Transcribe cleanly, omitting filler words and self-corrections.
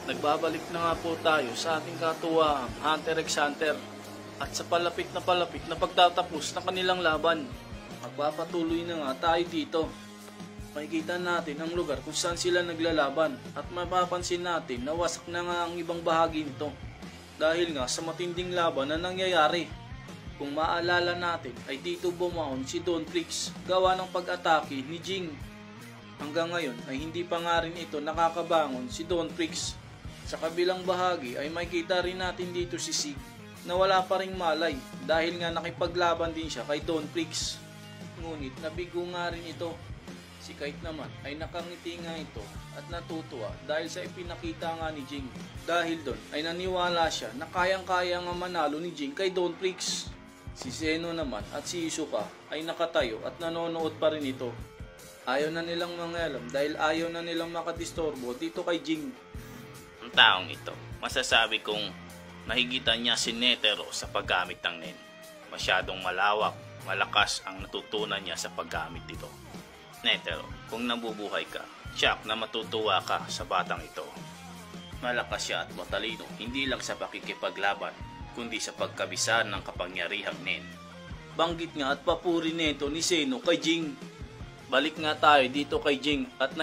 Nagbabalik na nga po tayo sa ating katuwang Hunter x Hunter at sa palapit na pagtatapos ng kanilang laban. Magpapatuloy na nga tayo dito. Makikita natin ang lugar kung saan sila naglalaban at mapapansin natin na wasak na nga ang ibang bahagi nito dahil nga sa matinding laban na nangyayari. Kung maalala natin ay dito bumaon si Don Flix gawa ng pag-atake ni Jing. Hanggang ngayon ay hindi pa nga rin ito nakakabangon si Don Flix. Sa kabilang bahagi ay makikita rin natin dito si Sig na wala pa ring malay dahil nga nakipaglaban din siya kay Don Flix. Ngunit nabigo nga rin ito. Si Kite naman ay nakangiti nga ito at natutuwa dahil sa ipinakita nga ni Jing. Dahil doon ay naniwala siya na kayang-kaya nga manalo ni Jing kay Don Flix. Si Zeno naman at si Hisoka ay nakatayo at nanonood pa rin ito. Ayaw na nilang mangalam dahil ayaw na nilang makadistorbo dito kay Jing. Ang taong ito, masasabi kong mahigitan niya si Netero sa paggamit ng Nen. Masyadong malawak, malakas ang natutunan niya sa paggamit nito. Netero, kung nabubuhay ka, tiyak na matutuwa ka sa batang ito. Malakas siya at matalino, hindi lang sa pakikipaglaban, kundi sa pagkabisa ng kapangyarihang Nen. Banggit nga at papuri nito ni Zeno kay Jing. Balik nga tayo dito kay Jing at